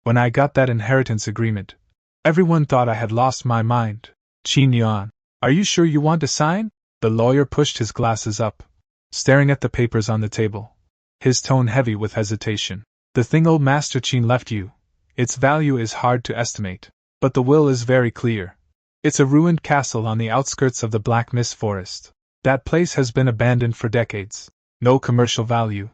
When I got that inheritance agreement, everyone thought I had lost my mind. Qin Yuan, are you sure you want to sign? The lawyer pushed his glasses up, staring at the papers on the table, his tone heavy with hesitation. The thing old Master Qin left you, its value is hard to estimate, but the will is very clear. It's a ruined castle on the outskirts of the Black Mist Forest. That place has been abandoned for decades. No commercial value,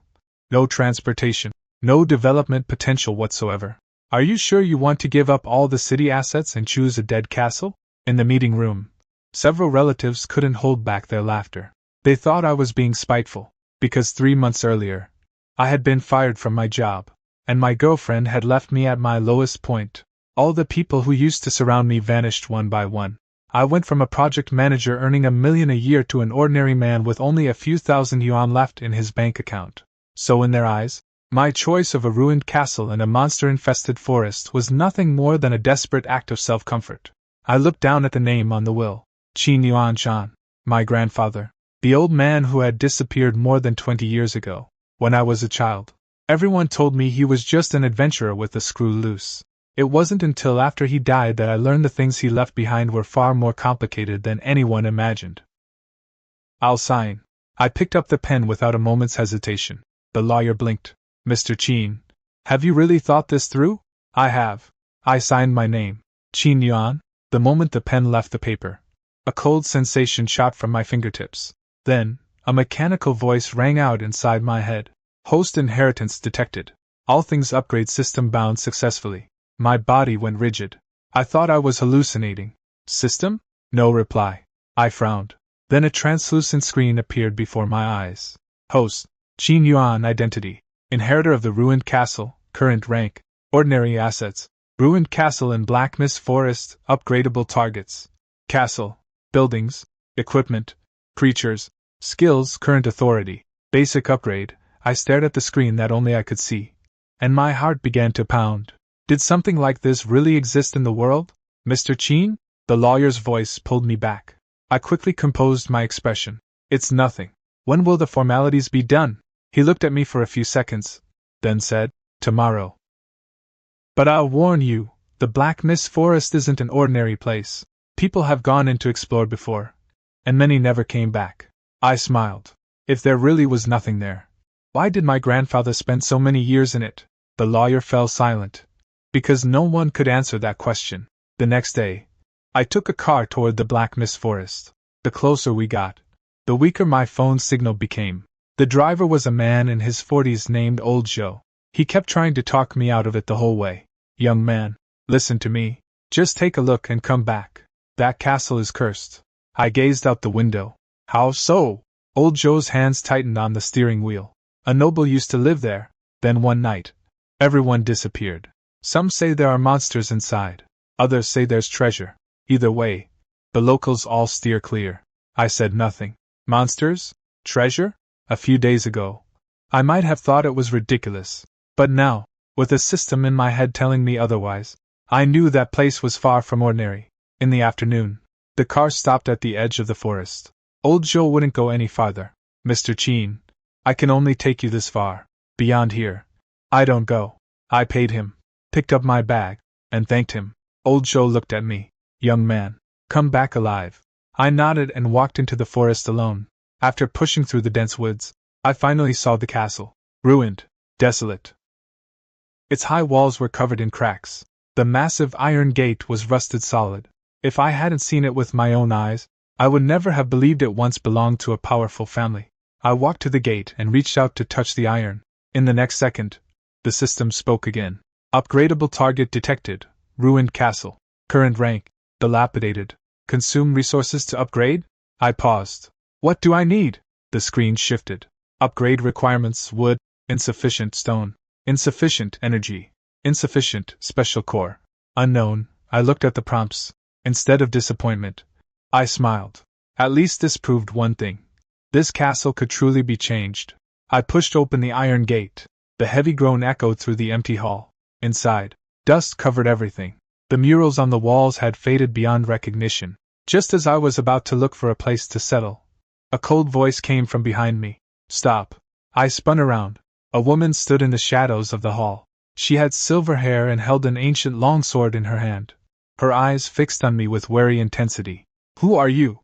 no transportation, no development potential whatsoever. Are you sure you want to give up all the city assets and choose a dead castle? In the meeting room, several relatives couldn't hold back their laughter. They thought I was being spiteful, because 3 months earlier, I had been fired from my job, and my girlfriend had left me at my lowest point. All the people who used to surround me vanished one by one. I went from a project manager earning $1 million a year to an ordinary man with only a few thousand yuan left in his bank account. So in their eyes, my choice of a ruined castle and a monster-infested forest was nothing more than a desperate act of self-comfort. I looked down at the name on the will. Qin Yuan Shan, my grandfather, the old man who had disappeared more than 20 years ago. When I was a child, everyone told me he was just an adventurer with the screw loose. It wasn't until after he died that I learned the things he left behind were far more complicated than anyone imagined. I'll sign. I picked up the pen without a moment's hesitation. The lawyer blinked. Mr. Qin, have you really thought this through? I have. I signed my name. Qin Yuan. The moment the pen left the paper, a cold sensation shot from my fingertips. Then, a mechanical voice rang out inside my head. Host inheritance detected. All things upgrade system bound successfully. My body went rigid. I thought I was hallucinating. System? No reply. I frowned. Then a translucent screen appeared before my eyes. Host. Qin Yuan identity. Inheritor of the ruined castle. Current rank. Ordinary assets. Ruined castle in Black Mist Forest. Upgradable targets. Castle. Buildings. Equipment. Creatures. Skills. Current authority. Basic upgrade. I stared at the screen that only I could see, and my heart began to pound. Did something like this really exist in the world? Mr. Qin? The lawyer's voice pulled me back. I quickly composed my expression. It's nothing. When will the formalities be done? He looked at me for a few seconds, then said, tomorrow. But I'll warn you, the Black Mist Forest isn't an ordinary place. People have gone in to explore before, and many never came back. I smiled. If there really was nothing there, why did my grandfather spend so many years in it? The lawyer fell silent, because no one could answer that question. The next day, I took a car toward the Black Mist Forest. The closer we got, the weaker my phone signal became. The driver was a man in his 40s named Old Joe. He kept trying to talk me out of it the whole way. Young man, listen to me. Just take a look and come back. That castle is cursed. I gazed out the window. How so? Old Joe's hands tightened on the steering wheel. A noble used to live there. Then one night, everyone disappeared. Some say there are monsters inside. Others say there's treasure. Either way, the locals all steer clear. I said nothing. Monsters? Treasure? A few days ago, I might have thought it was ridiculous. But now, with a system in my head telling me otherwise, I knew that place was far from ordinary. In the afternoon, the car stopped at the edge of the forest. Old Joe wouldn't go any farther. Mr. Qin, I can only take you this far. Beyond here, I don't go. I paid him, picked up my bag, and thanked him. Old Joe looked at me. Young man, come back alive. I nodded and walked into the forest alone. After pushing through the dense woods, I finally saw the castle. Ruined, desolate. Its high walls were covered in cracks. The massive iron gate was rusted solid. If I hadn't seen it with my own eyes, I would never have believed it once belonged to a powerful family. I walked to the gate and reached out to touch the iron. In the next second, the system spoke again. Upgradable target detected. Ruined castle. Current rank. Dilapidated. Consume resources to upgrade? I paused. What do I need? The screen shifted. Upgrade requirements: wood, insufficient stone, insufficient energy, insufficient special core. Unknown. I looked at the prompts. Instead of disappointment, I smiled. At least this proved one thing. This castle could truly be changed. I pushed open the iron gate. The heavy groan echoed through the empty hall. Inside, dust covered everything. The murals on the walls had faded beyond recognition. Just as I was about to look for a place to settle, a cold voice came from behind me. Stop. I spun around. A woman stood in the shadows of the hall. She had silver hair and held an ancient longsword in her hand, her eyes fixed on me with wary intensity. Who are you?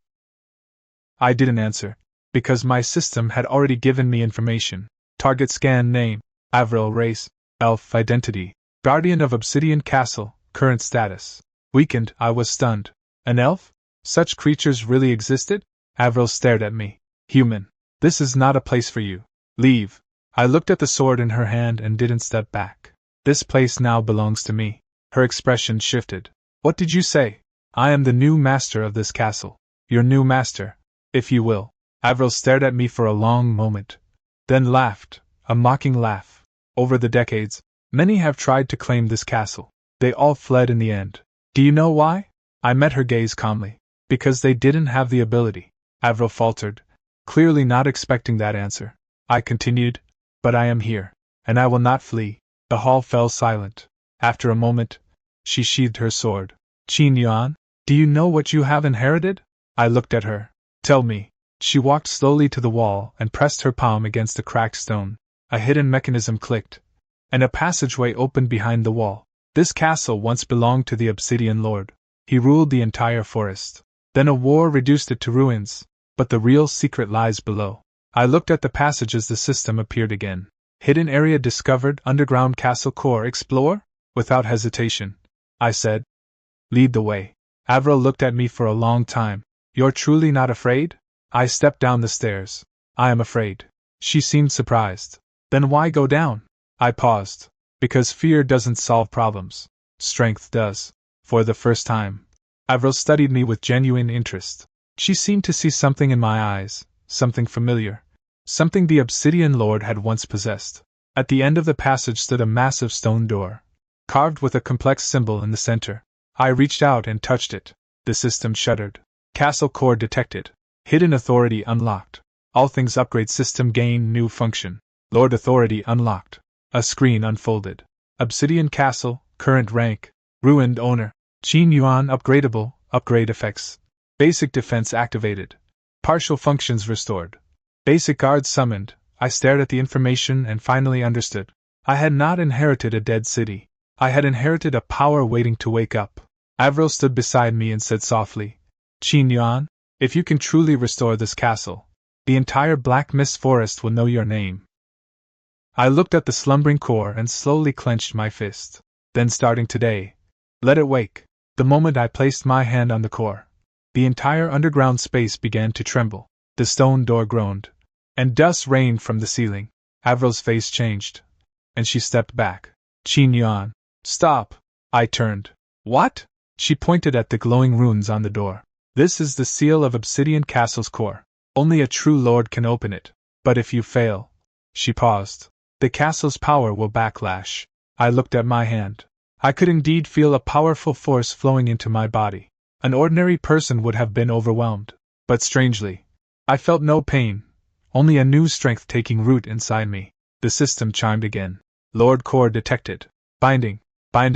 I didn't answer, because my system had already given me information. Target scan name, Avril race, elf identity, guardian of Obsidian Castle, current status. Weakened. I was stunned. An elf? Such creatures really existed? Avril stared at me. Human. This is not a place for you. Leave. I looked at the sword in her hand and didn't step back. This place now belongs to me. Her expression shifted. What did you say? I am the new master of this castle. Your new master, if you will. Avril stared at me for a long moment, then laughed, a mocking laugh. Over the decades, many have tried to claim this castle. They all fled in the end. Do you know why? I met her gaze calmly. Because they didn't have the ability. Avril faltered, clearly not expecting that answer. I continued, but I am here, and I will not flee. The hall fell silent. After a moment, she sheathed her sword. Qin Yuan, do you know what you have inherited? I looked at her. Tell me. She walked slowly to the wall and pressed her palm against the cracked stone. A hidden mechanism clicked, and a passageway opened behind the wall. This castle once belonged to the Obsidian Lord. He ruled the entire forest. Then a war reduced it to ruins, but the real secret lies below. I looked at the passage as the system appeared again. Hidden area discovered, underground castle core explore? Without hesitation, I said. Lead the way. Avril looked at me for a long time. You're truly not afraid? I stepped down the stairs. I am afraid. She seemed surprised. Then why go down? I paused. Because fear doesn't solve problems. Strength does. For the first time, Avril studied me with genuine interest. She seemed to see something in my eyes, something familiar, something the Obsidian Lord had once possessed. At the end of the passage stood a massive stone door, carved with a complex symbol in the center. I reached out and touched it. The system shuddered. Castle core detected. Hidden authority unlocked. All things upgrade system gain new function. Lord authority unlocked. A screen unfolded. Obsidian Castle, current rank, ruined owner. Qin Yuan upgradable, upgrade effects. Basic defense activated. Partial functions restored. Basic guard summoned. I stared at the information and finally understood. I had not inherited a dead city. I had inherited a power waiting to wake up. Avril stood beside me and said softly, Qin Yuan, if you can truly restore this castle, the entire Black Mist Forest will know your name. I looked at the slumbering core and slowly clenched my fist. Then starting today, let it wake. The moment I placed my hand on the core, the entire underground space began to tremble. The stone door groaned, and dust rained from the ceiling. Avril's face changed, and she stepped back. Qin Yuan, stop! I turned. What? She pointed at the glowing runes on the door. This is the seal of Obsidian Castle's core. Only a true lord can open it. But if you fail... She paused. The castle's power will backlash. I looked at my hand. I could indeed feel a powerful force flowing into my body. An ordinary person would have been overwhelmed. But strangely, I felt no pain, only a new strength taking root inside me. The system chimed again. Lord core detected. Binding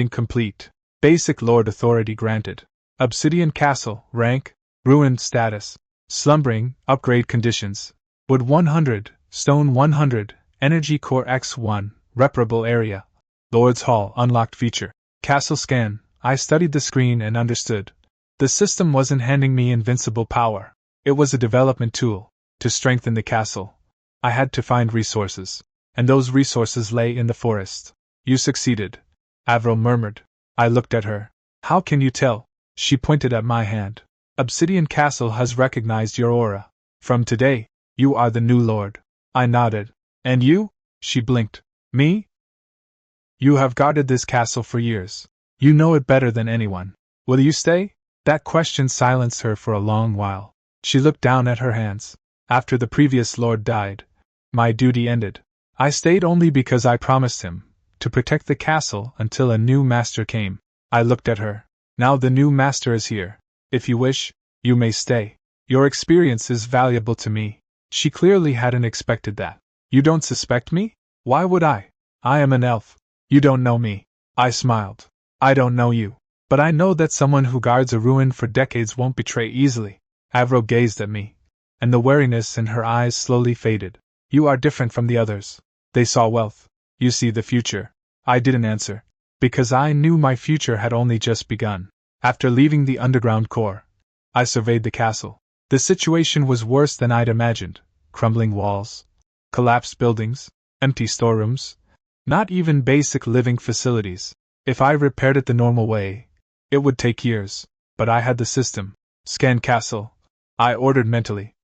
complete. Basic lord authority granted. Obsidian Castle, rank, ruined status. Slumbering, upgrade conditions. Wood 100, stone 100, energy core X1, reparable area. Lord's Hall, unlocked feature. Castle scan. I studied the screen and understood. The system wasn't handing me invincible power. It was a development tool. To strengthen the castle, I had to find resources. And those resources lay in the forest. You succeeded, Avril murmured. I looked at her. How can you tell? She pointed at my hand. Obsidian Castle has recognized your aura. From today, you are the new lord. I nodded. And you? She blinked. Me? You have guarded this castle for years. You know it better than anyone. Will you stay? That question silenced her for a long while. She looked down at her hands. After the previous lord died, my duty ended. I stayed only because I promised him to protect the castle until a new master came. I looked at her. Now the new master is here. If you wish, you may stay. Your experience is valuable to me. She clearly hadn't expected that. You don't suspect me? Why would I? I am an elf. You don't know me. I smiled. I don't know you. But I know that someone who guards a ruin for decades won't betray easily. Avril gazed at me, and the wariness in her eyes slowly faded. You are different from the others. They saw wealth. You see the future. I didn't answer, because I knew my future had only just begun. After leaving the underground core, I surveyed the castle. The situation was worse than I'd imagined. Crumbling walls, collapsed buildings, empty storerooms, not even basic living facilities. If I repaired it the normal way, it would take years, but I had the system. Scan castle, I ordered mentally.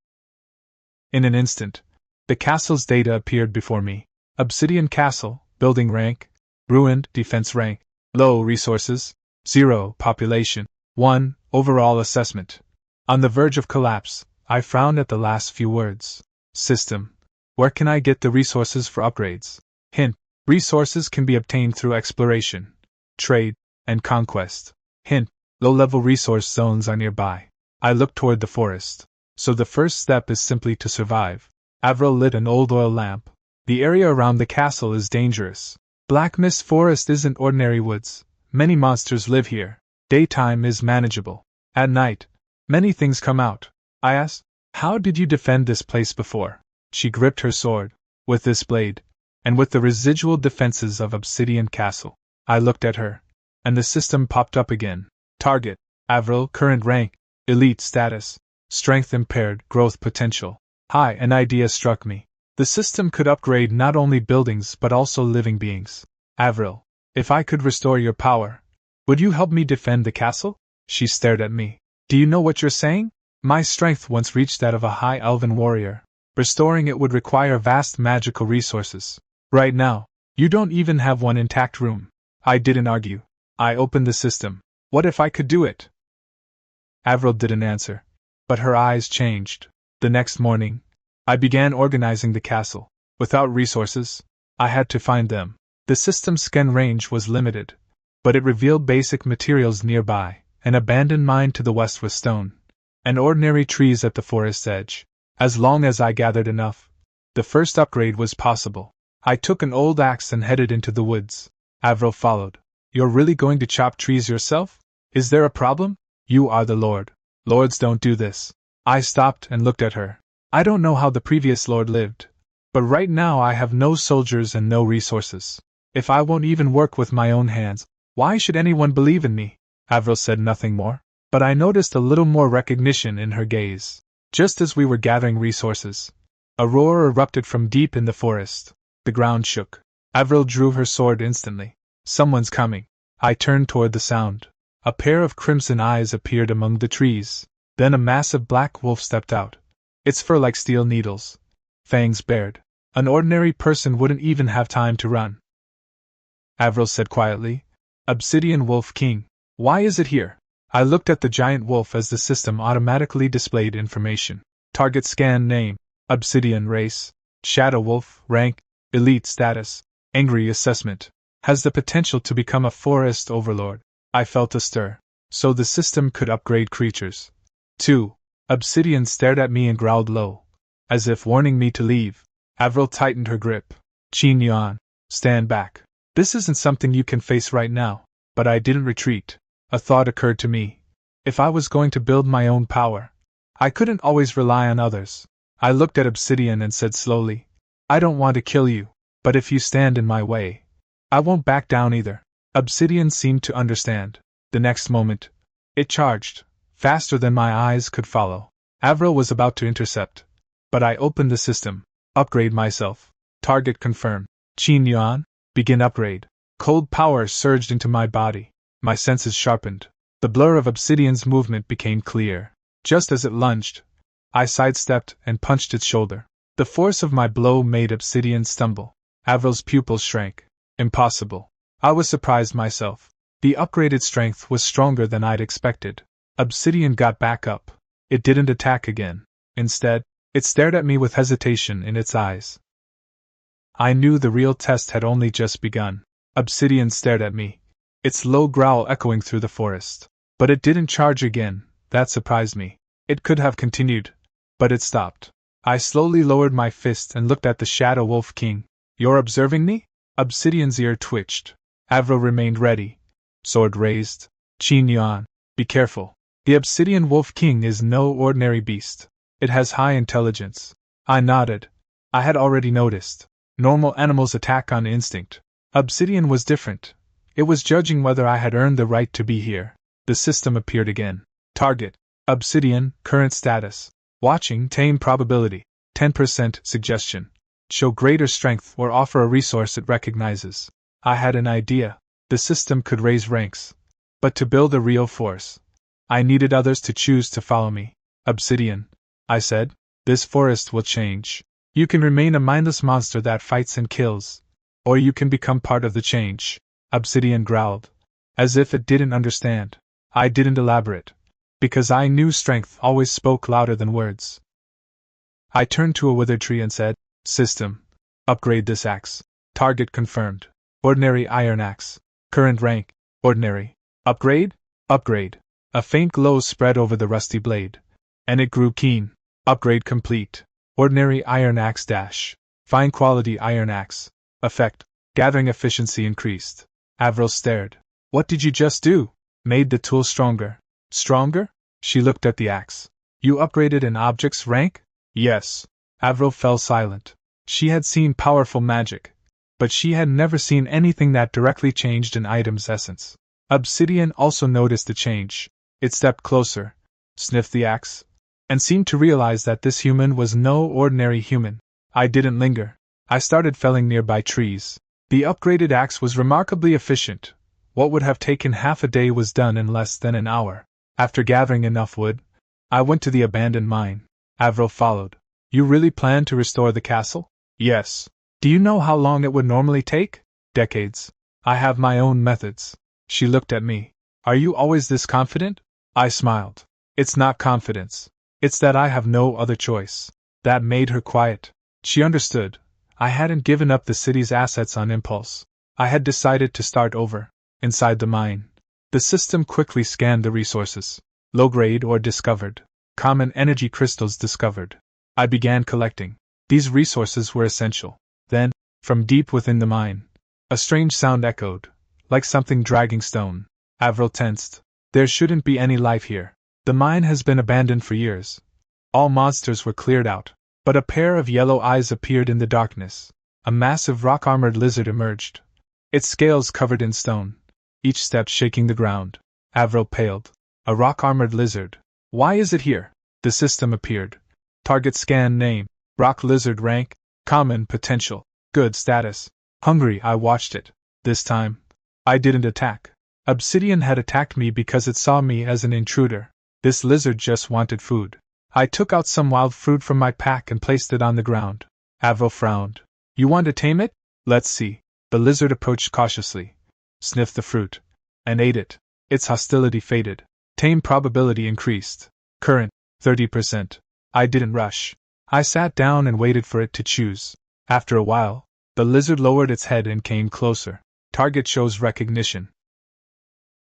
In an instant, the castle's data appeared before me. Obsidian castle, building rank, ruined, defense rank, low resources, 0 population, 1 overall assessment. On the verge of collapse, I frowned at the last few words. System. Where can I get the resources for upgrades? Hint. Resources can be obtained through exploration, trade, and conquest. Hint. Low-level resource zones are nearby. I looked toward the forest. So the first step is simply to survive. Avril lit an old oil lamp. The area around the castle is dangerous. Black Mist Forest isn't ordinary woods. Many monsters live here. Daytime is manageable. At night, many things come out. I asked, how did you defend this place before? She gripped her sword. With this blade, and with the residual defenses of Obsidian Castle. I looked at her, and the system popped up again. Target, Avril, current rank, elite status, strength impaired, growth potential, high. An idea struck me. The system could upgrade not only buildings but also living beings. Avril, if I could restore your power, would you help me defend the castle? She stared at me. Do you know what you're saying? My strength once reached that of a high elven warrior. Restoring it would require vast magical resources. Right now, you don't even have one intact room. I didn't argue. I opened the system. What if I could do it? Avril didn't answer, but her eyes changed. The next morning, I began organizing the castle. Without resources, I had to find them. The system's scan range was limited, but it revealed basic materials nearby, an abandoned mine to the west with stone, and ordinary trees at the forest's edge. As long as I gathered enough, the first upgrade was possible. I took an old axe and headed into the woods. Avril followed. You're really going to chop trees yourself? Is there a problem? You are the Lord. Lords don't do this. I stopped and looked at her. I don't know how the previous Lord lived, but right now I have no soldiers and no resources. If I won't even work with my own hands, why should anyone believe in me? Avril said nothing more, but I noticed a little more recognition in her gaze. Just as we were gathering resources, a roar erupted from deep in the forest. The ground shook. Avril drew her sword instantly. Someone's coming. I turned toward the sound. A pair of crimson eyes appeared among the trees. Then a massive black wolf stepped out. Its fur like steel needles. Fangs bared. An ordinary person wouldn't even have time to run. Avril said quietly, Obsidian Wolf King. Why is it here? I looked at the giant wolf as the system automatically displayed information. Target scan name, Obsidian race, Shadow Wolf, rank, elite status, angry assessment. Has the potential to become a forest overlord. I felt a stir. So the system could upgrade creatures. 2. Obsidian stared at me and growled low, as if warning me to leave. Avril tightened her grip. Qin Yuan, stand back. This isn't something you can face right now. But I didn't retreat. A thought occurred to me. If I was going to build my own power, I couldn't always rely on others. I looked at Obsidian and said slowly, I don't want to kill you, but if you stand in my way, I won't back down either. Obsidian seemed to understand. The next moment, it charged, faster than my eyes could follow. Avril was about to intercept, but I opened the system. Upgrade myself. Target confirmed. Qin Yuan, begin upgrade. Cold power surged into my body. My senses sharpened. The blur of Obsidian's movement became clear. Just as it lunged, I sidestepped and punched its shoulder. The force of my blow made Obsidian stumble. Avril's pupils shrank. Impossible. I was surprised myself. The upgraded strength was stronger than I'd expected. Obsidian got back up. It didn't attack again. Instead, it stared at me with hesitation in its eyes. I knew the real test had only just begun. Obsidian stared at me, its low growl echoing through the forest. But it didn't charge again. That surprised me. It could have continued, but it stopped. I slowly lowered my fist and looked at the Shadow Wolf King. You're observing me? Obsidian's ear twitched. Avril remained ready. Sword raised. Qin Yuan, be careful. The Obsidian Wolf King is no ordinary beast. It has high intelligence. I nodded. I had already noticed. Normal animals attack on instinct, Obsidian was different. It was judging whether I had earned the right to be here. The system appeared again. Target: Obsidian, current status. Watching, tame probability, 10% suggestion. Show greater strength or offer a resource it recognizes. I had an idea. The system could raise ranks. But to build a real force, I needed others to choose to follow me. Obsidian, I said, this forest will change. You can remain a mindless monster that fights and kills. Or you can become part of the change. Obsidian growled, as if it didn't understand. I didn't elaborate, because I knew strength always spoke louder than words. I turned to a withered tree and said, System, upgrade this axe. Target confirmed. Ordinary iron axe. Current rank, ordinary. Upgrade? Upgrade. A faint glow spread over the rusty blade, and it grew keen. Upgrade complete. Ordinary iron axe dash. Fine quality iron axe. Effect: gathering efficiency increased. Avril stared. What did you just do? Made the tool stronger. Stronger? She looked at the axe. You upgraded an object's rank? Yes. Avril fell silent. She had seen powerful magic, but she had never seen anything that directly changed an item's essence. Obsidian also noticed the change. It stepped closer, sniffed the axe, and seemed to realize that this human was no ordinary human. I didn't linger. I started felling nearby trees. The upgraded axe was remarkably efficient. What would have taken half a day was done in less than an hour. After gathering enough wood, I went to the abandoned mine. Avril followed. You really plan to restore the castle? Yes. Do you know how long it would normally take? Decades. I have my own methods. She looked at me. Are you always this confident? I smiled. It's not confidence. It's that I have no other choice. That made her quiet. She understood. I hadn't given up the city's assets on impulse. I had decided to start over. Inside the mine, the system quickly scanned the resources. Low-grade ore discovered. Common energy crystals discovered. I began collecting. These resources were essential. Then, from deep within the mine, a strange sound echoed, like something dragging stone. Avril tensed. There shouldn't be any life here. The mine has been abandoned for years. All monsters were cleared out. But a pair of yellow eyes appeared in the darkness. A massive rock-armored lizard emerged, its scales covered in stone, each step shaking the ground. Avril paled. A rock-armored lizard. Why is it here? The system appeared. Target scan name. Rock lizard rank. Common potential. Good status. Hungry. I watched it. This time, I didn't attack. Obsidian had attacked me because it saw me as an intruder. This lizard just wanted food. I took out some wild fruit from my pack and placed it on the ground. Avril frowned. You want to tame it? Let's see. The lizard approached cautiously, sniffed the fruit, and ate it. Its hostility faded. Tame probability increased. Current, 30%. I didn't rush. I sat down and waited for it to choose. After a while, the lizard lowered its head and came closer. Target shows recognition.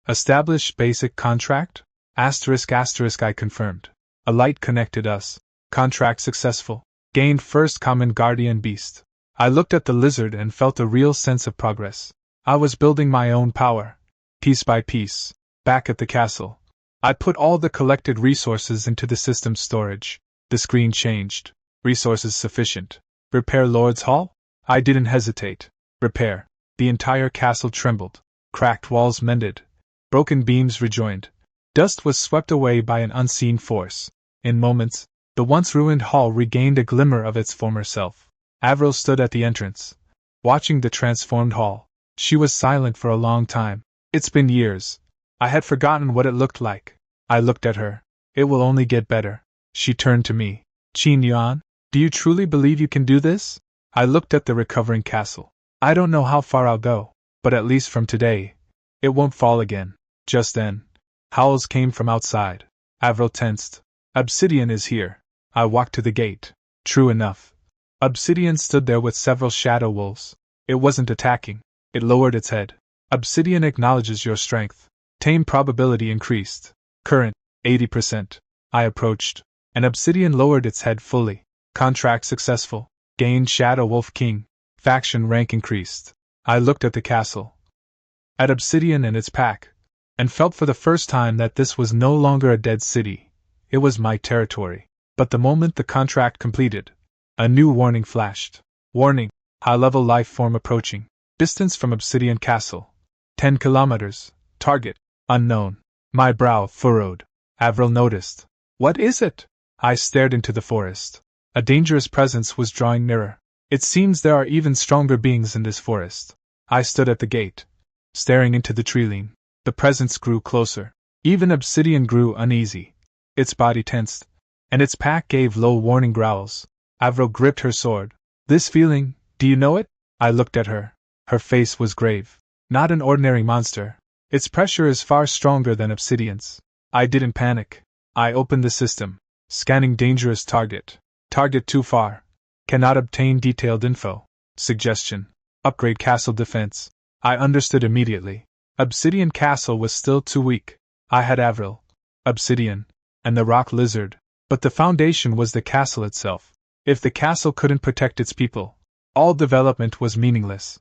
Establish basic contract? ****, I confirmed. A light connected us. Contract successful. Gained first common guardian beast. I looked at the lizard and felt a real sense of progress. I was building my own power. Piece by piece. Back at the castle, I put all the collected resources into the system's storage. The screen changed. Resources sufficient. Repair Lord's Hall? I didn't hesitate. Repair. The entire castle trembled. Cracked walls mended. Broken beams rejoined. Dust was swept away by an unseen force. In moments, the once ruined hall regained a glimmer of its former self. Avril stood at the entrance, watching the transformed hall. She was silent for a long time. It's been years. I had forgotten what it looked like. I looked at her. It will only get better. She turned to me. Qin Yuan, do you truly believe you can do this? I looked at the recovering castle. I don't know how far I'll go, but at least from today, it won't fall again. Just then, howls came from outside. Avril tensed. Obsidian is here. I walked to the gate. True enough. Obsidian stood there with several shadow wolves. It wasn't attacking. It lowered its head. Obsidian acknowledges your strength. Tame probability increased. Current, 80%. I approached, and Obsidian lowered its head fully. Contract successful. Gained Shadow Wolf King. Faction rank increased. I looked at the castle, at Obsidian and its pack, and felt for the first time that this was no longer a dead city. It was my territory. But the moment the contract completed, a new warning flashed. Warning: high-level life form approaching. Distance from Obsidian Castle. 10 kilometers. Target. Unknown. My brow furrowed. Avril noticed. What is it? I stared into the forest. A dangerous presence was drawing nearer. It seems there are even stronger beings in this forest. I stood at the gate, staring into the treeline. The presence grew closer. Even Obsidian grew uneasy. Its body tensed, and its pack gave low warning growls. Avril gripped her sword. This feeling, do you know it? I looked at her. Her face was grave. Not an ordinary monster. Its pressure is far stronger than Obsidian's. I didn't panic. I opened the system. Scanning dangerous target. Target too far. Cannot obtain detailed info. Suggestion. Upgrade castle defense. I understood immediately. Obsidian Castle was still too weak. I had Avril, Obsidian, and the rock lizard, but the foundation was the castle itself. If the castle couldn't protect its people, all development was meaningless.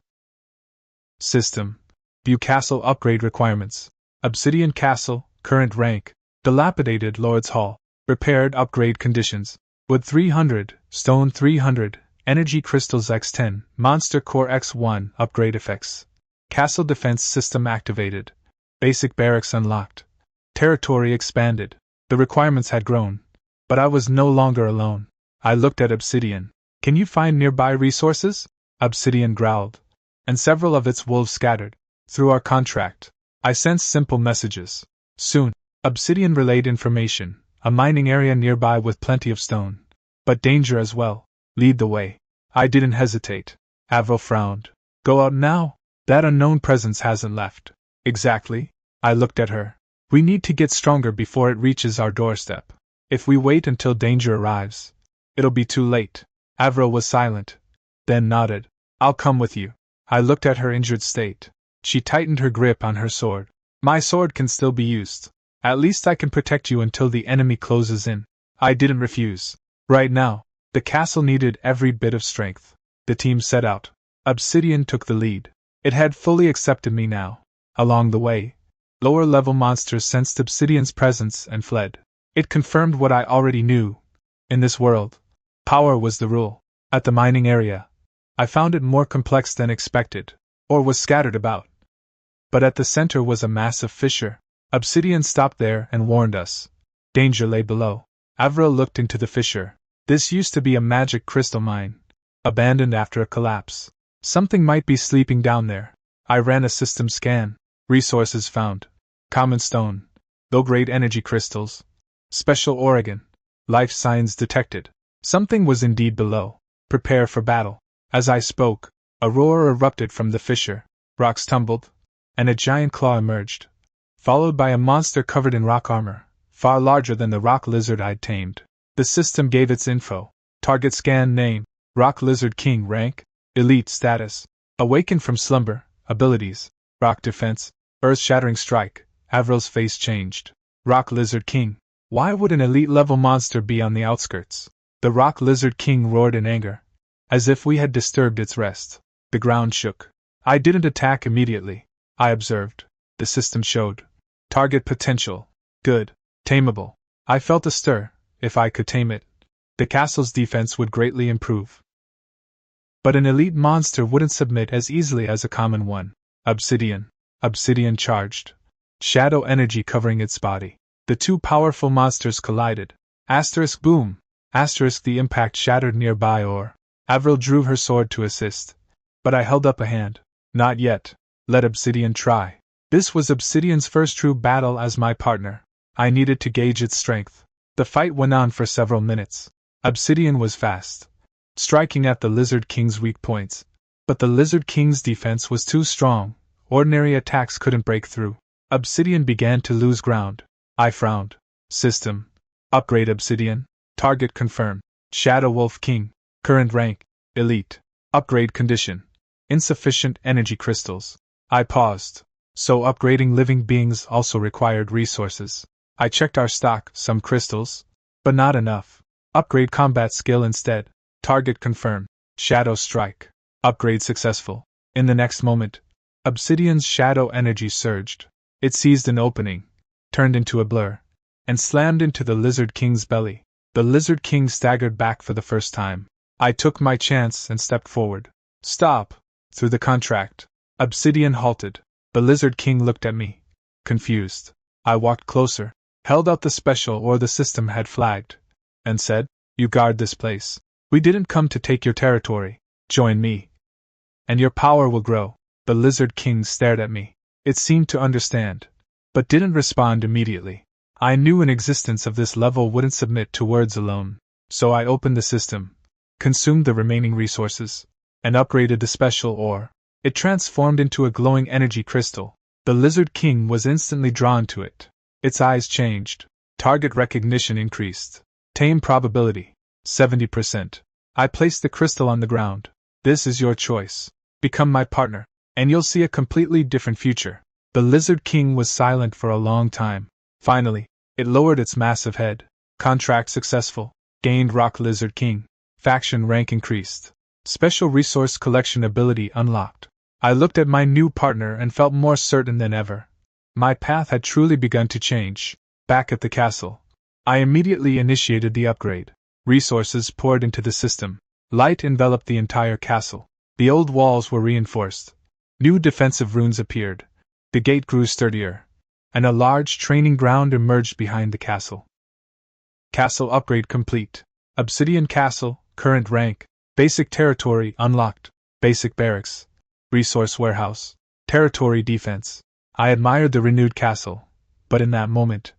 System. View castle upgrade requirements. Obsidian Castle, current rank, dilapidated Lord's Hall, repaired upgrade conditions. Wood 300, stone 300, energy crystals X10, monster core X1, upgrade effects. Castle defense system activated. Basic barracks unlocked. Territory expanded. The requirements had grown. But I was no longer alone. I looked at Obsidian. Can you find nearby resources? Obsidian growled. And several of its wolves scattered. Through our contract, I sensed simple messages. Soon, Obsidian relayed information. A mining area nearby with plenty of stone. But danger as well. Lead the way. I didn't hesitate. Avril frowned. Go out now? That unknown presence hasn't left. Exactly. I looked at her. We need to get stronger before it reaches our doorstep. If we wait until danger arrives, it'll be too late. Avril was silent, then nodded. I'll come with you. I looked at her injured state. She tightened her grip on her sword. My sword can still be used. At least I can protect you until the enemy closes in. I didn't refuse. Right now, the castle needed every bit of strength. The team set out. Obsidian took the lead. It had fully accepted me now. Along the way, lower-level monsters sensed Obsidian's presence and fled. It confirmed what I already knew. In this world, power was the rule. At the mining area, I found it more complex than expected, or was scattered about. But at the center was a massive fissure. Obsidian stopped there and warned us. Danger lay below. Avril looked into the fissure. This used to be a magic crystal mine, abandoned after a collapse. Something might be sleeping down there. I ran a system scan. Resources found. Common stone. Low-grade energy crystals. Special organ. Life signs detected. Something was indeed below. Prepare for battle. As I spoke, a roar erupted from the fissure. Rocks tumbled, and a giant claw emerged, followed by a monster covered in rock armor, far larger than the rock lizard I'd tamed. The system gave its info. Target scan name. Rock Lizard King rank. Elite status. Awakened from slumber. Abilities. Rock defense. Earth-shattering strike. Avril's face changed. Rock Lizard King. Why would an elite-level monster be on the outskirts? The Rock Lizard King roared in anger, as if we had disturbed its rest. The ground shook. I didn't attack immediately. I observed. The system showed. Target potential. Good. Tameable. I felt a stir. If I could tame it, the castle's defense would greatly improve. But an elite monster wouldn't submit as easily as a common one. Obsidian. Obsidian charged. Shadow energy covering its body. The two powerful monsters collided. Asterisk boom. Asterisk the impact shattered nearby or. Avril drew her sword to assist. But I held up a hand. Not yet. Let Obsidian try. This was Obsidian's first true battle as my partner. I needed to gauge its strength. The fight went on for several minutes. Obsidian was fast, striking at the Lizard King's weak points. But the Lizard King's defense was too strong. Ordinary attacks couldn't break through. Obsidian began to lose ground. I frowned. System. Upgrade Obsidian. Target confirmed. Shadow Wolf King. Current rank. Elite. Upgrade condition. Insufficient energy crystals. I paused. So upgrading living beings also required resources. I checked our stock, some crystals, but not enough. Upgrade combat skill instead. Target confirmed. Shadow strike. Upgrade successful. In the next moment, Obsidian's shadow energy surged. It seized an opening, turned into a blur, and slammed into the Lizard King's belly. The Lizard King staggered back for the first time. I took my chance and stepped forward. Stop! Through the contract. Obsidian halted. The Lizard King looked at me, confused. I walked closer, held out the special or the system had flagged, and said, "You guard this place. We didn't come to take your territory. Join me, and your power will grow." The Lizard King stared at me. It seemed to understand, but didn't respond immediately. I knew an existence of this level wouldn't submit to words alone, so I opened the system, consumed the remaining resources, and upgraded the special ore. It transformed into a glowing energy crystal. The Lizard King was instantly drawn to it. Its eyes changed. Target recognition increased. Tame probability, 70%. I placed the crystal on the ground. "This is your choice. Become my partner, and you'll see a completely different future." The Lizard King was silent for a long time. Finally, it lowered its massive head. Contract successful. Gained Rock Lizard King. Faction rank increased. Special resource collection ability unlocked. I looked at my new partner and felt more certain than ever. My path had truly begun to change. Back at the castle, I immediately initiated the upgrade. Resources poured into the system. Light enveloped the entire castle. The old walls were reinforced. New defensive runes appeared. The gate grew sturdier, and a large training ground emerged behind the castle. Castle upgrade complete. Obsidian Castle, current rank. Basic territory unlocked. Basic barracks. Resource warehouse. Territory defense. I admired the renewed castle, but in that moment,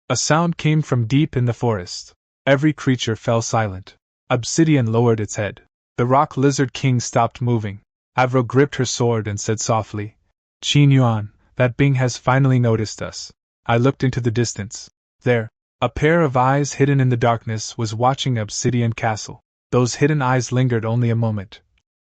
a sound came from deep in the forest. Every creature fell silent. Obsidian lowered its head. The Rock Lizard King stopped moving. Avril gripped her sword and said softly, "Qin Yuan, that being has finally noticed us." I looked into the distance. There, a pair of eyes hidden in the darkness was watching Obsidian Castle. Those hidden eyes lingered only a moment.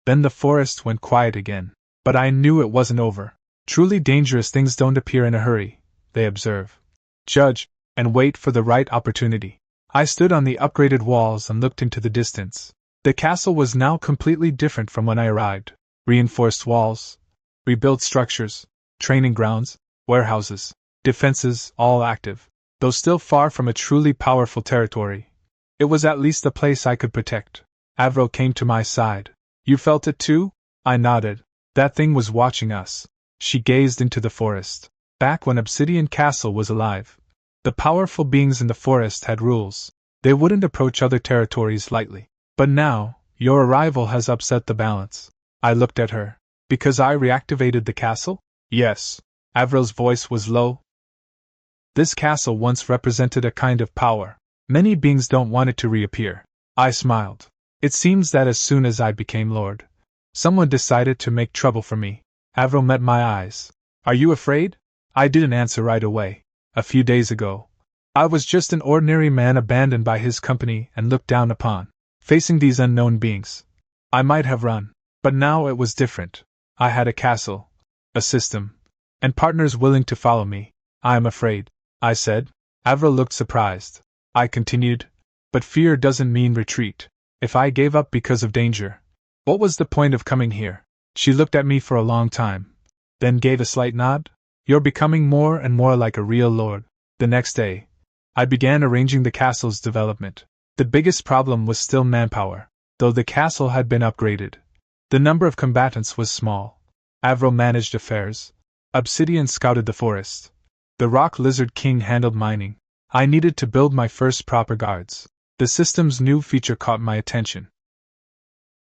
Then the forest went quiet again. But I knew it wasn't over. Truly dangerous things don't appear in a hurry, they observe, judge, and wait for the right opportunity. I stood on the upgraded walls and looked into the distance. The castle was now completely different from when I arrived. Reinforced walls, rebuilt structures, training grounds, warehouses, defenses, all active, though still far from a truly powerful territory. It was at least a place I could protect. Avril came to my side. "You felt it too?" I nodded. That thing was watching us. She gazed into the forest. Back when Obsidian Castle was alive, the powerful beings in the forest had rules. They wouldn't approach other territories lightly. But now, your arrival has upset the balance. I looked at her. "Because I reactivated the castle?" "Yes." Avril's voice was low. "This castle once represented a kind of power. Many beings don't want it to reappear." I smiled. "It seems that as soon as I became Lord, someone decided to make trouble for me." Avril met my eyes. "Are you afraid?" I didn't answer right away. A few days ago, I was just an ordinary man abandoned by his company and looked down upon. Facing these unknown beings, I might have run. But now it was different. I had a castle, a system, and partners willing to follow me. "I am afraid," I said. Avril looked surprised. I continued, "But fear doesn't mean retreat. If I gave up because of danger, what was the point of coming here?" She looked at me for a long time, then gave a slight nod. "You're becoming more and more like a real lord." The next day, I began arranging the castle's development. The biggest problem was still manpower. Though the castle had been upgraded, the number of combatants was small. Avril managed affairs. Obsidian scouted the forest. The Rock Lizard King handled mining. I needed to build my first proper guards. The system's new feature caught my attention.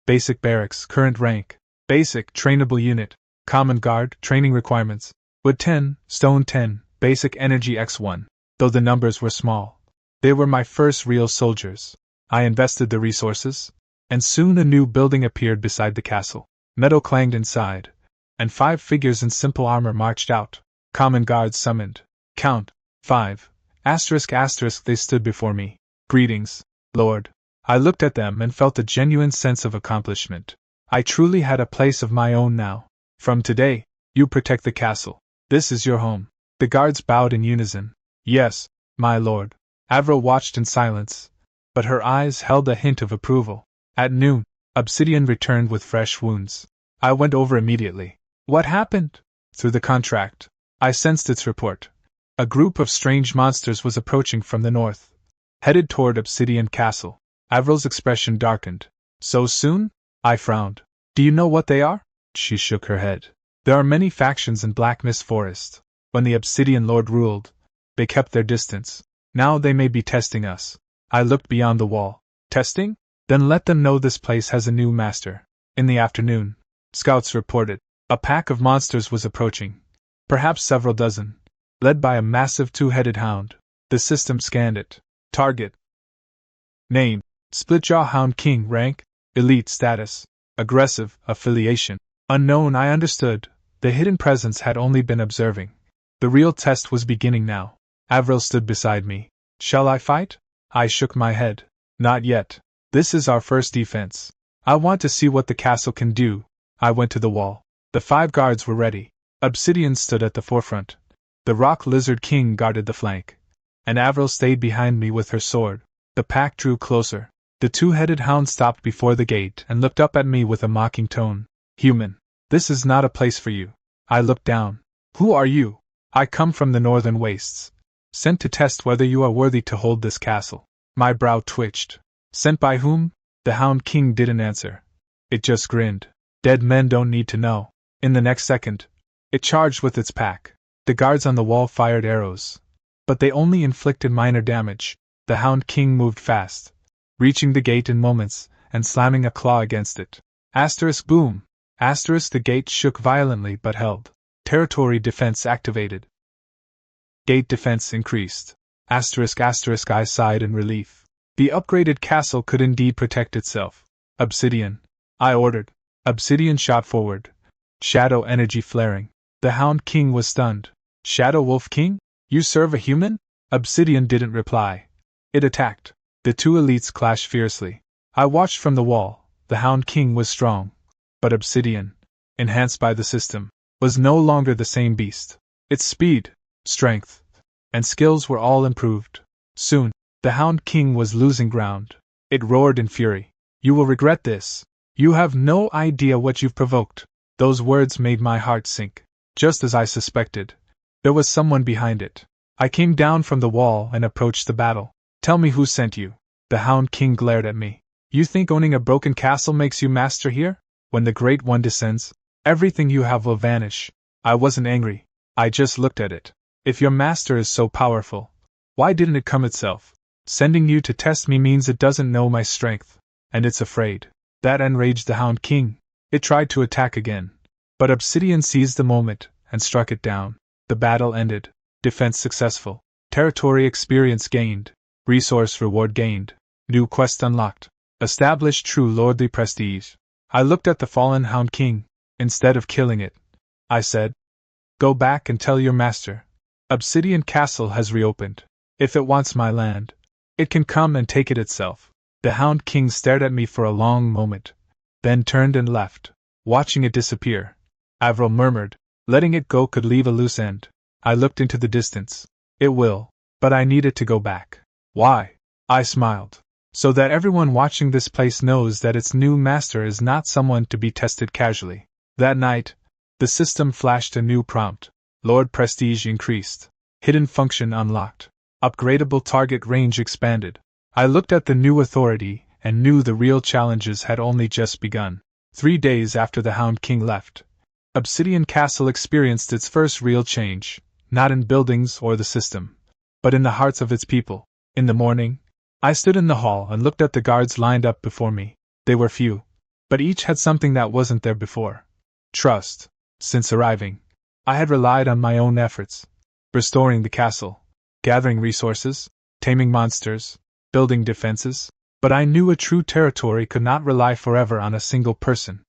Basic barracks, current rank. Basic, trainable unit. Common guard, training requirements. Wood 10, stone 10, basic energy X1. Though the numbers were small, they were my first real soldiers. I invested the resources, and soon a new building appeared beside the castle. Metal clanged inside, and 5 figures in simple armor marched out. Common guards summoned. Count, 5. ***, they stood before me. "Greetings, Lord." I looked at them and felt a genuine sense of accomplishment. I truly had a place of my own now. "From today, you protect the castle. This is your home." The guards bowed in unison. "Yes, my lord." Avril watched in silence, but her eyes held a hint of approval. At noon, Obsidian returned with fresh wounds. I went over immediately. "What happened?" Through the contract, I sensed its report. A group of strange monsters was approaching from the north, headed toward Obsidian Castle. Avril's expression darkened. "So soon?" I frowned. "Do you know what they are?" She shook her head. There are many factions in Black Mist Forest. When the Obsidian Lord ruled, they kept their distance. Now they may be testing us. I looked beyond the wall. Testing? Then let them know this place has a new master. In the afternoon, scouts reported. A pack of monsters was approaching. Perhaps several dozen. Led by a massive two-headed hound. The system scanned it. Target. Name. Splitjaw Hound King. Rank. Elite status. Aggressive. Affiliation. Unknown. I understood. The hidden presence had only been observing. The real test was beginning now. Avril stood beside me. Shall I fight? I shook my head. Not yet. This is our first defense. I want to see what the castle can do. I went to the wall. The 5 guards were ready. Obsidian stood at the forefront. The Rock Lizard King guarded the flank. And Avril stayed behind me with her sword. The pack drew closer. The two-headed hound stopped before the gate and looked up at me with a mocking tone. Human. This is not a place for you. I looked down. Who are you? I come from the northern wastes. Sent to test whether you are worthy to hold this castle. My brow twitched. Sent by whom? The Hound King didn't answer. It just grinned. Dead men don't need to know. In the next second, it charged with its pack. The guards on the wall fired arrows. But they only inflicted minor damage. The Hound King moved fast, reaching the gate in moments, and slamming a claw against it. Asterisk boom! Asterisk the gate shook violently but held. Territory defense activated. Gate defense increased. Asterisk asterisk I sighed in relief. The upgraded castle could indeed protect itself. Obsidian. I ordered. Obsidian shot forward. Shadow energy flaring. The Hound King was stunned. Shadow Wolf King? You serve a human? Obsidian didn't reply. It attacked. The two elites clashed fiercely. I watched from the wall. The Hound King was strong. But Obsidian, enhanced by the system, was no longer the same beast. Its speed, strength, and skills were all improved. Soon, the Hound King was losing ground. It roared in fury. You will regret this. You have no idea what you've provoked. Those words made my heart sink. Just as I suspected. There was someone behind it. I came down from the wall and approached the battle. Tell me who sent you. The Hound King glared at me. You think owning a broken castle makes you master here? When the Great One descends, everything you have will vanish. I wasn't angry. I just looked at it. If your master is so powerful, why didn't it come itself? Sending you to test me means it doesn't know my strength, and it's afraid. That enraged the Hound King. It tried to attack again. But Obsidian seized the moment and struck it down. The battle ended. Defense successful. Territory experience gained. Resource reward gained. New quest unlocked. Established true lordly prestige. I looked at the fallen Hound King. Instead of killing it, I said, go back and tell your master. Obsidian Castle has reopened. If it wants my land, it can come and take it itself. The Hound King stared at me for a long moment, then turned and left, watching it disappear. Avril murmured, letting it go could leave a loose end. I looked into the distance. It will, but I need it to go back. Why? I smiled. So that everyone watching this place knows that its new master is not someone to be tested casually. That night, the system flashed a new prompt. Lord Prestige increased. Hidden function unlocked. Upgradable target range expanded. I looked at the new authority and knew the real challenges had only just begun. 3 days after the Hound King left, Obsidian Castle experienced its first real change, not in buildings or the system, but in the hearts of its people. In the morning, I stood in the hall and looked at the guards lined up before me. They were few, but each had something that wasn't there before. Trust. Since arriving, I had relied on my own efforts, restoring the castle, gathering resources, taming monsters, building defenses, but I knew a true territory could not rely forever on a single person.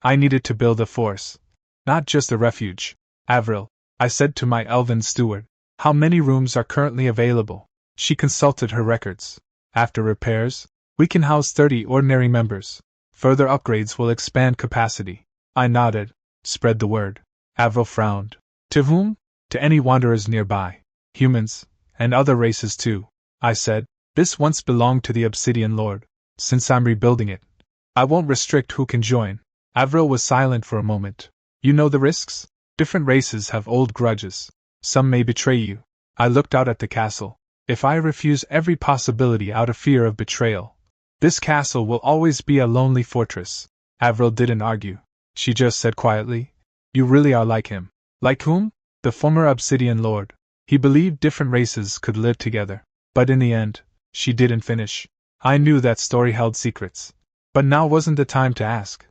I needed to build a force, not just a refuge. Avril, I said to my elven steward, how many rooms are currently available? She consulted her records. After repairs, we can house 30 ordinary members. Further upgrades will expand capacity. I nodded. Spread the word. Avril frowned. To whom? To any wanderers nearby. Humans, and other races too, I said. This once belonged to the Obsidian Lord. Since I'm rebuilding it, I won't restrict who can join. Avril was silent for a moment. You know the risks? Different races have old grudges. Some may betray you. I looked out at the castle. If I refuse every possibility out of fear of betrayal, this castle will always be a lonely fortress. Avril didn't argue. she just said quietly. You really are like him. Like whom? The former Obsidian Lord. He believed different races could live together. But in the end, she didn't finish. I knew that story held secrets. But now wasn't the time to ask.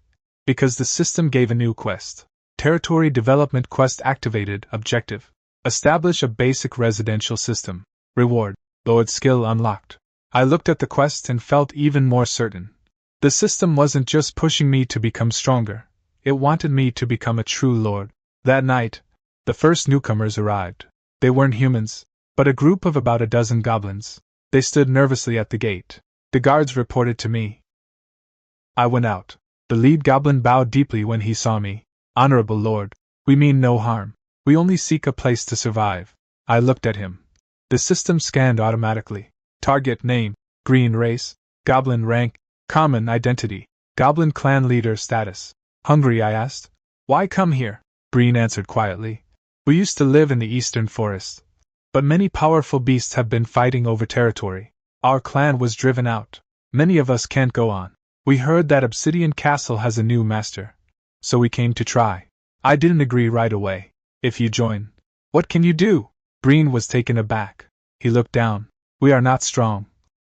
Because the system gave a new quest. Territory Development Quest activated. Objective: establish a basic residential system. Reward: Lord skill unlocked. I looked at the quest and felt even more certain. The system wasn't just pushing me to become stronger, it wanted me to become a true lord. That night, the first newcomers arrived. They weren't humans, but a group of about a dozen goblins. They stood nervously at the gate. The guards reported to me. I went out. The lead goblin bowed deeply when he saw me. Honorable Lord, we mean no harm. We only seek a place to survive. I looked at him. The system scanned automatically. Target name, green race, goblin rank, common identity, goblin clan leader status. Hungry, I asked. Why come here? Green answered quietly. We used to live in the eastern forest. But many powerful beasts have been fighting over territory. Our clan was driven out. Many of us can't go on. We heard that Obsidian Castle has a new master. So we came to try. I didn't agree right away. If you join, what can you do? Green was taken aback. He looked down. We are not strong.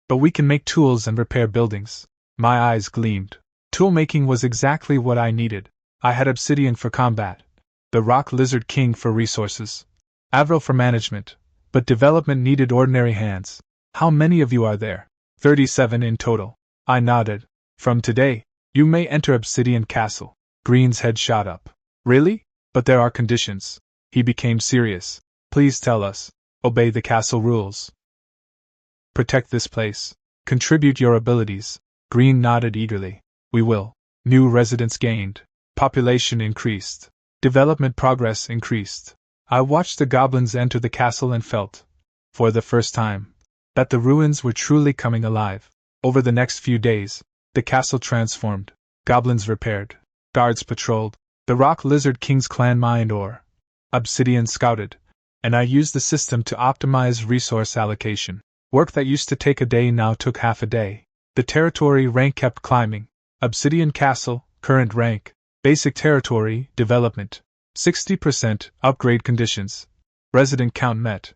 But we can make tools and repair buildings. My eyes gleamed. Toolmaking was exactly what I needed. I had obsidian for combat, the rock lizard king for resources, Avril for management, but development needed ordinary hands. How many of you are there? 37 in total. I nodded. From today, you may enter Obsidian Castle. Green's head shot up. Really? But there are conditions. He became serious. Please tell us. Obey the castle rules. Protect this place. Contribute your abilities. Green nodded eagerly. We will. New residents gained. Population increased. Development progress increased. I watched the goblins enter the castle and felt, for the first time, that the ruins were truly coming alive. Over the next few days, the castle transformed. Goblins repaired. Guards patrolled. The Rock Lizard King's clan mined ore. Obsidian scouted. And I used the system to optimize resource allocation. Work that used to take a day now took half a day. The territory rank kept climbing. Obsidian Castle, current rank. Basic territory, development. 60%, upgrade conditions. Resident count met.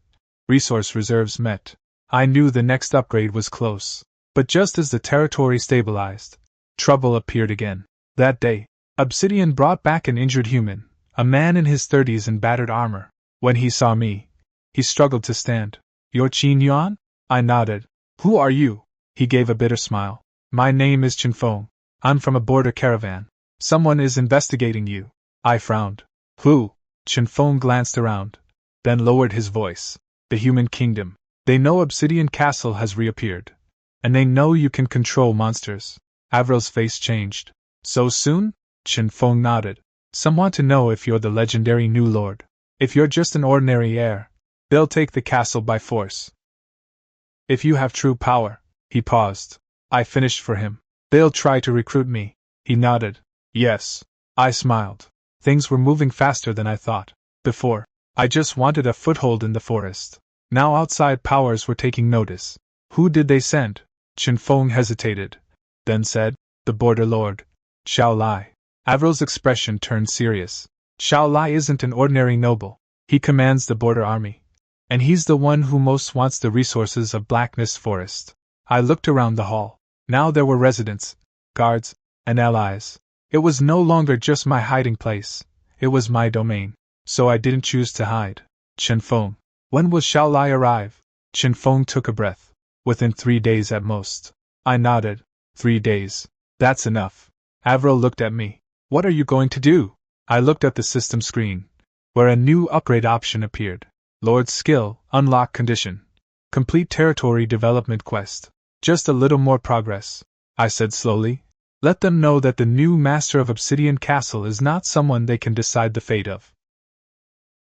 Resource reserves met. I knew the next upgrade was close. But just as the territory stabilized, trouble appeared again. That day, Obsidian brought back an injured human, a man in his 30s in battered armor. When he saw me, he struggled to stand. You're Qin Yuan? I nodded. Who are you? He gave a bitter smile. My name is Chen Feng. I'm from a border caravan. Someone is investigating you. I frowned. Who? Chen Feng glanced around, then lowered his voice. The human kingdom. They know Obsidian Castle has reappeared. And they know you can control monsters. Avril's face changed. So soon? Chen Feng nodded. Some want to know if you're the legendary new lord. If you're just an ordinary heir, they'll take the castle by force. If you have true power, he paused. I finished for him. They'll try to recruit me. He nodded. Yes. I smiled. Things were moving faster than I thought. Before, I just wanted a foothold in the forest. Now outside powers were taking notice. Who did they send? Chen Feng hesitated, then said, the border lord, Xiao Lai. Avril's expression turned serious. Xiao Lai isn't an ordinary noble. He commands the border army. And he's the one who most wants the resources of Black Mist Forest. I looked around the hall. Now there were residents, guards, and allies. It was no longer just my hiding place. It was my domain. So I didn't choose to hide. Chen Feng. When will Xiao Lai arrive? Chen Feng took a breath. Within 3 days at most. I nodded. 3 days. That's enough. Avril looked at me. What are you going to do? I looked at the system screen, where a new upgrade option appeared. Lord Skill, Unlock Condition. Complete Territory Development Quest. Just a little more progress, I said slowly. Let them know that the new master of Obsidian Castle is not someone they can decide the fate of.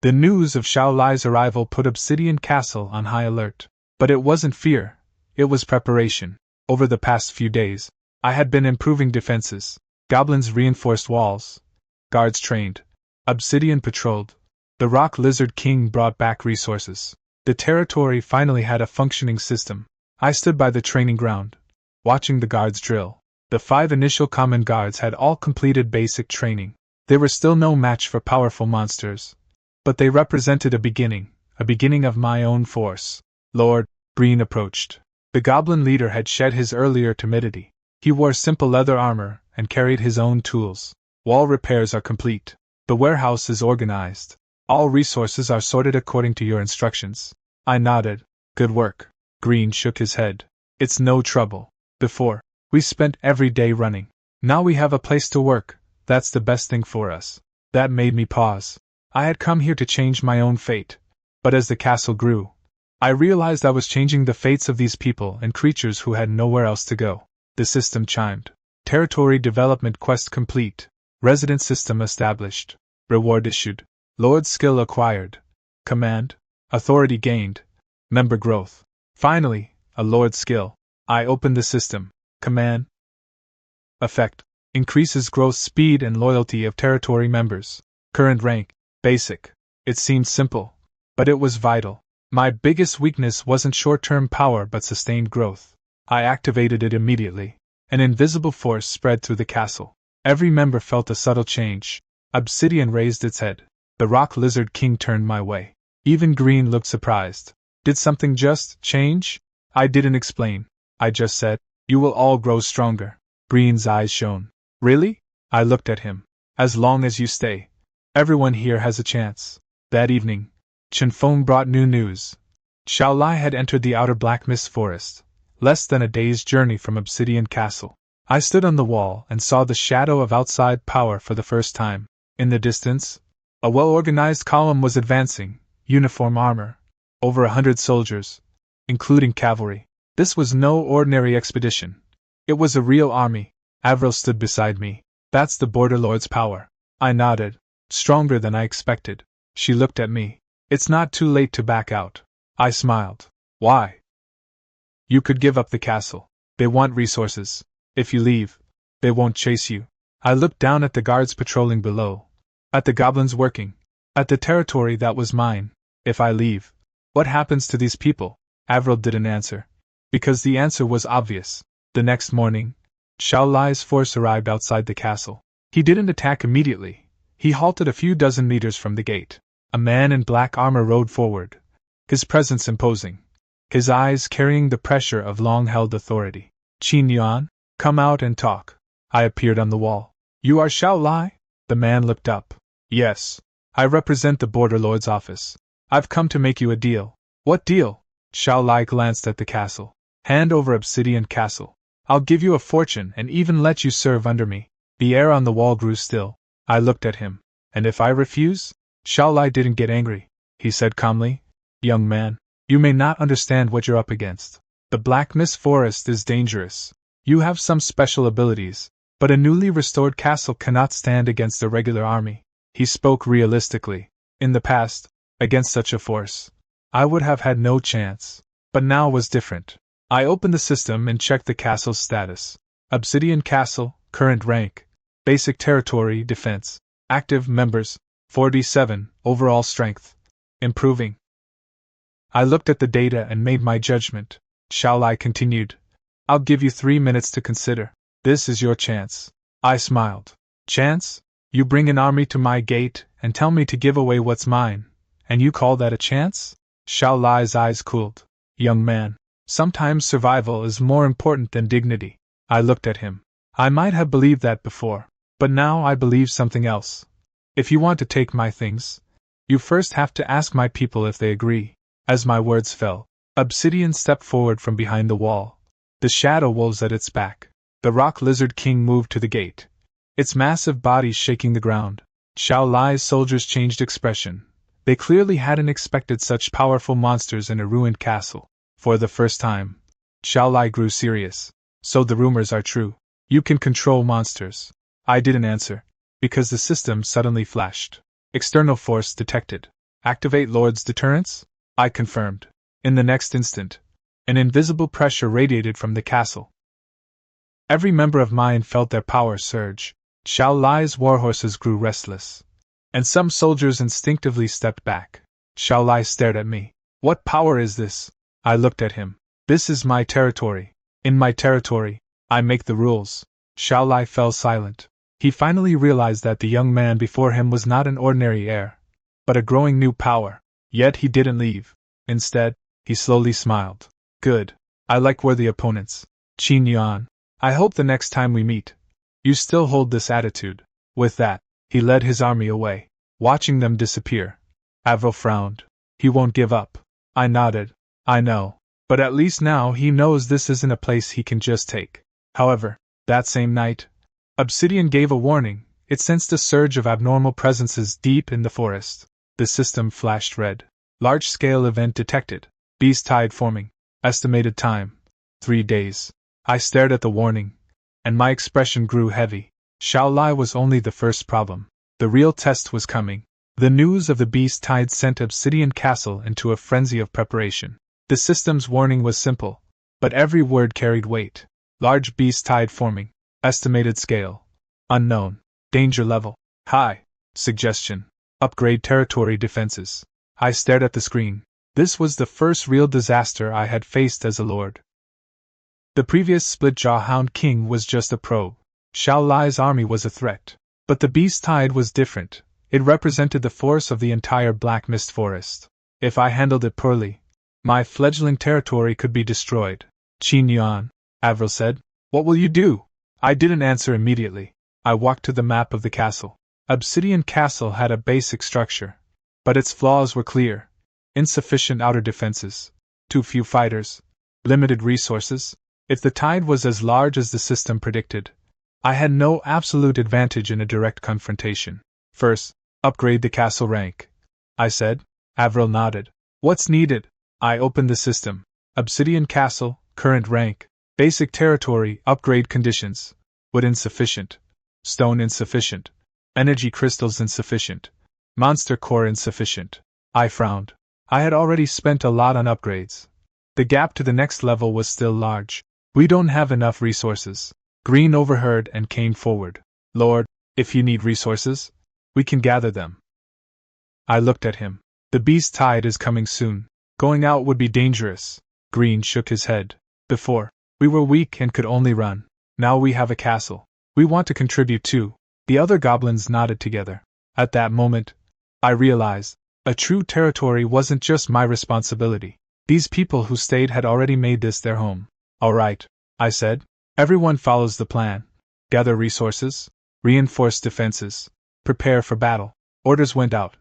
The news of Xiao Lai's arrival put Obsidian Castle on high alert. But it wasn't fear, it was preparation. Over the past few days, I had been improving defenses. Goblins reinforced walls. Guards trained. Obsidian patrolled. The Rock Lizard King brought back resources. The territory finally had a functioning system. I stood by the training ground, watching the guards drill. The 5 initial common guards had all completed basic training. They were still no match for powerful monsters. But they represented a beginning of my own force. Lord, Breen approached. The goblin leader had shed his earlier timidity. He wore simple leather armor and carried his own tools. Wall repairs are complete. The warehouse is organized. All resources are sorted according to your instructions. I nodded. Good work. Green shook his head. It's no trouble. Before, we spent every day running. Now we have a place to work. That's the best thing for us. That made me pause. I had come here to change my own fate. But as the castle grew, I realized I was changing the fates of these people and creatures who had nowhere else to go. The system chimed. Territory development quest complete. Resident system established. Reward issued. Lord skill acquired. Command. Authority gained. Member growth. Finally, a Lord skill. I opened the system. Command. Effect. Increases growth speed and loyalty of territory members. Current rank. Basic. It seemed simple. But it was vital. My biggest weakness wasn't short-term power but sustained growth. I activated it immediately. An invisible force spread through the castle. Every member felt a subtle change. Obsidian raised its head. The rock lizard king turned my way. Even Green looked surprised. Did something just change? I didn't explain. I just said, you will all grow stronger. Green's eyes shone. Really? I looked at him. As long as you stay. Everyone here has a chance. That evening, Chenfeng brought new news. Xiao Lai had entered the outer Black Mist Forest, less than a day's journey from Obsidian Castle. I stood on the wall and saw the shadow of outside power for the first time. In the distance, a well-organized column was advancing, uniform armor, over 100 soldiers, including cavalry. This was no ordinary expedition. It was a real army. Avril stood beside me. That's the Border Lord's power. I nodded. Stronger than I expected. She looked at me. It's not too late to back out. I smiled. Why? You could give up the castle. They want resources. If you leave, they won't chase you. I looked down at the guards patrolling below. At the goblins working. At the territory that was mine. If I leave, what happens to these people? Avril didn't answer. Because the answer was obvious. The next morning, Xiao Lai's force arrived outside the castle. He didn't attack immediately. He halted a few dozen meters from the gate. A man in black armor rode forward, his presence imposing, his eyes carrying the pressure of long-held authority. Qin Yuan, come out and talk. I appeared on the wall. You are Xiao Lai? The man looked up. Yes. I represent the Border Lord's office. I've come to make you a deal. What deal? Xiao Lai glanced at the castle. Hand over Obsidian Castle. I'll give you a fortune and even let you serve under me. The air on the wall grew still. I looked at him. And if I refuse? Xiao Lai didn't get angry. He said calmly, young man, you may not understand what you're up against. The Black Mist Forest is dangerous. You have some special abilities, but a newly restored castle cannot stand against a regular army. He spoke realistically. In the past, against such a force, I would have had no chance. But now was different. I opened the system and checked the castle's status. Obsidian Castle, current rank, basic territory defense, active members, 47, overall strength, improving. I looked at the data and made my judgment. Xiao Lai continued. I'll give you 3 minutes to consider. This is your chance. I smiled. Chance? You bring an army to my gate and tell me to give away what's mine, and you call that a chance? Xiao Lai's eyes cooled. Young man, sometimes survival is more important than dignity. I looked at him. I might have believed that before, but now I believe something else. If you want to take my things, you first have to ask my people if they agree. As my words fell, Obsidian stepped forward from behind the wall, the shadow wolves at its back. The rock lizard king moved to the gate, its massive body shaking the ground. Xiao Lai's soldiers changed expression. They clearly hadn't expected such powerful monsters in a ruined castle. For the first time, Xiao Lai grew serious. So the rumors are true. You can control monsters. I didn't answer, because the system suddenly flashed. External force detected. Activate Lord's deterrence? I confirmed. In the next instant, an invisible pressure radiated from the castle. Every member of mine felt their power surge. Xiao Lai's warhorses grew restless, and some soldiers instinctively stepped back. Xiao Lai stared at me. What power is this? I looked at him. This is my territory. In my territory, I make the rules. Xiao Lai fell silent. He finally realized that the young man before him was not an ordinary heir, but a growing new power. Yet he didn't leave. Instead, he slowly smiled. Good. I like worthy opponents. Qin Yuan, I hope the next time we meet, you still hold this attitude. With that, he led his army away, watching them disappear. Avril frowned. He won't give up. I nodded. I know. But at least now he knows this isn't a place he can just take. However, that same night, Obsidian gave a warning. It sensed a surge of abnormal presences deep in the forest. The system flashed red. Large-scale event detected. Beast tide forming. Estimated time: 3 days. I stared at the warning, and my expression grew heavy. Xiao Lai was only the first problem. The real test was coming. The news of the beast tide sent Obsidian Castle into a frenzy of preparation. The system's warning was simple, but every word carried weight. Large beast tide forming. Estimated scale: unknown. Danger level: high. Suggestion: upgrade territory defenses. I stared at the screen. This was the first real disaster I had faced as a lord. The previous Split-Jaw Hound King was just a probe. Xiao Lai's army was a threat. But the beast tide was different. It represented the force of the entire Black Mist Forest. If I handled it poorly, my fledgling territory could be destroyed. Qin Yuan, Avril said, what will you do? I didn't answer immediately. I walked to the map of the castle. Obsidian Castle had a basic structure, but its flaws were clear. Insufficient outer defenses, too few fighters, limited resources. If the tide was as large as the system predicted, I had no absolute advantage in a direct confrontation. First, upgrade the castle rank, I said. Avril nodded. What's needed? I opened the system. Obsidian Castle, current rank. Basic territory, upgrade conditions. Wood insufficient. Stone insufficient. Energy crystals insufficient. Monster core insufficient. I frowned. I had already spent a lot on upgrades. The gap to the next level was still large. We don't have enough resources. Green overheard and came forward. Lord, if you need resources, we can gather them. I looked at him. The beast tide is coming soon. Going out would be dangerous. Green shook his head. Before, we were weak and could only run. Now we have a castle. We want to contribute too. The other goblins nodded together. At that moment, I realized, a true territory wasn't just my responsibility. These people who stayed had already made this their home. All right, I said. Everyone follows the plan. Gather resources, reinforce defenses, prepare for battle. Orders went out,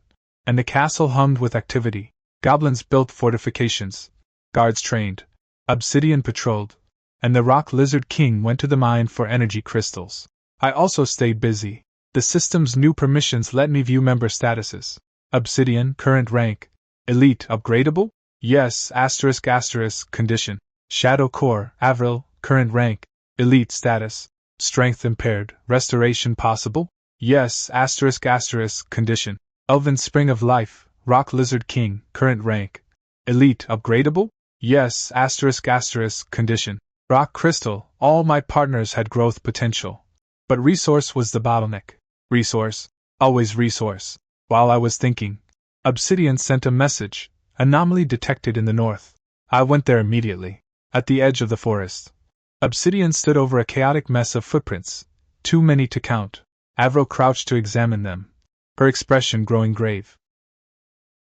and the castle hummed with activity. Goblins built fortifications, guards trained, Obsidian patrolled, and the Rock Lizard King went to the mine for energy crystals. I also stayed busy. The system's new permissions let me view member statuses. Obsidian, current rank. Elite, upgradable? Yes, ***, condition. Shadow Core, Avril, current rank. Elite status. Strength impaired, restoration possible? Yes, ***, condition. Elven Spring of Life, Rock Lizard King, current rank. Elite, upgradable? Yes, ***, condition. Rock Crystal, all my partners had growth potential. But resource was the bottleneck. Resource, always resource. While I was thinking, Obsidian sent a message. Anomaly detected in the north. I went there immediately. At the edge of the forest, Obsidian stood over a chaotic mess of footprints, too many to count. Avril crouched to examine them, her expression growing grave.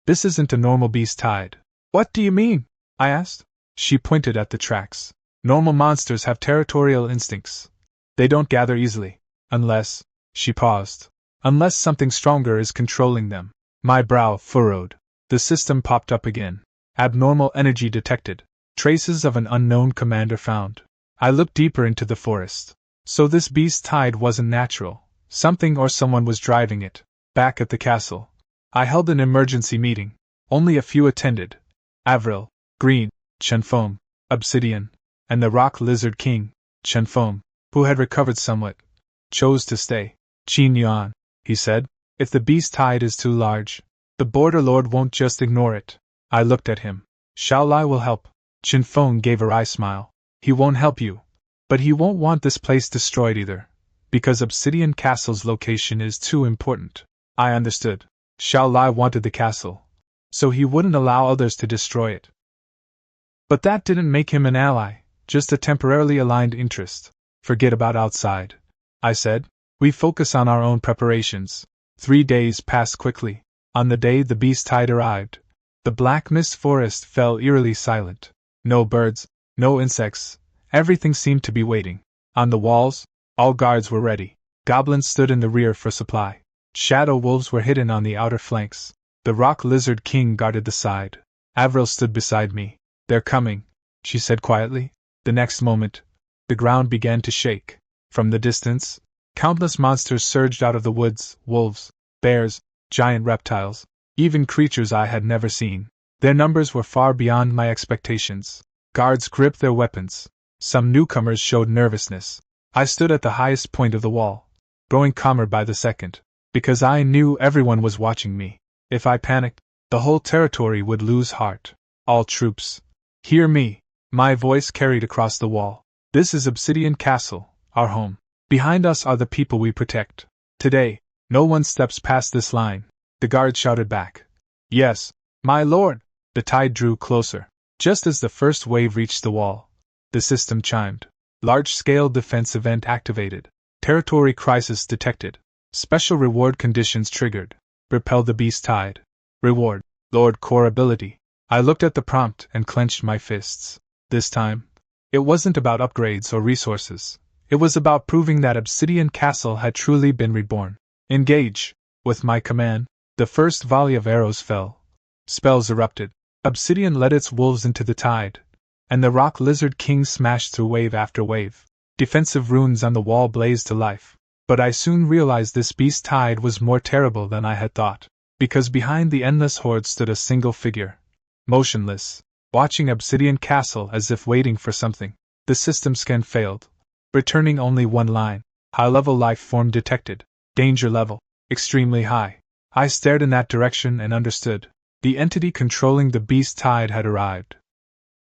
This isn't a normal beast tide. What do you mean? I asked. She pointed at the tracks. Normal monsters have territorial instincts. They don't gather easily. Unless, she paused, unless something stronger is controlling them. My brow furrowed. The system popped up again. Abnormal energy detected. Traces of an unknown commander found. I looked deeper into the forest. So this beast tide wasn't natural. Something or someone was driving it. Back at the castle, I held an emergency meeting. Only a few attended. Avril, Green, Chenfeng, Obsidian, and the Rock Lizard King, Chenfeng, who had recovered somewhat, chose to stay. Qin Yuan, he said, if the beast tide is too large, the Border Lord won't just ignore it. I looked at him. Xiao Lai will help. Chenfeng gave a wry smile. He won't help you. But he won't want this place destroyed either, because Obsidian Castle's location is too important. I understood. Xiao Lai wanted the castle, so he wouldn't allow others to destroy it. But that didn't make him an ally, just a temporarily aligned interest. Forget about outside. I said. We focus on our own preparations. 3 days passed quickly. On the day the beast tide arrived, the black mist forest fell eerily silent. No birds, no insects, everything seemed to be waiting. On the walls, all guards were ready. Goblins stood in the rear for supply. Shadow wolves were hidden on the outer flanks. The rock lizard king guarded the side. Avril stood beside me. They're coming, she said quietly. The next moment, the ground began to shake. From the distance, countless monsters surged out of the woods: wolves, bears, giant reptiles, even creatures I had never seen. Their numbers were far beyond my expectations. Guards gripped their weapons. Some newcomers showed nervousness. I stood at the highest point of the wall, growing calmer by the second, because I knew everyone was watching me. If I panicked, the whole territory would lose heart. All troops, hear me, my voice carried across the wall. This is Obsidian Castle, our home. Behind us are the people we protect. Today, no one steps past this line. The guard shouted back. Yes, my lord. The tide drew closer. Just as the first wave reached the wall, the system chimed. Large-scale defense event activated. Territory crisis detected. Special reward conditions triggered. Repel the beast tide. Reward: Lord Core ability. I looked at the prompt and clenched my fists. This time, it wasn't about upgrades or resources. It was about proving that Obsidian Castle had truly been reborn. Engage! With my command, the first volley of arrows fell. Spells erupted. Obsidian led its wolves into the tide, and the rock lizard king smashed through wave after wave. Defensive runes on the wall blazed to life. But I soon realized this beast tide was more terrible than I had thought, because behind the endless horde stood a single figure, motionless, watching Obsidian Castle as if waiting for something. The system scan failed, returning only one line: high-level life form detected. Danger level extremely high. I stared in that direction and understood. The entity controlling the beast tide had arrived.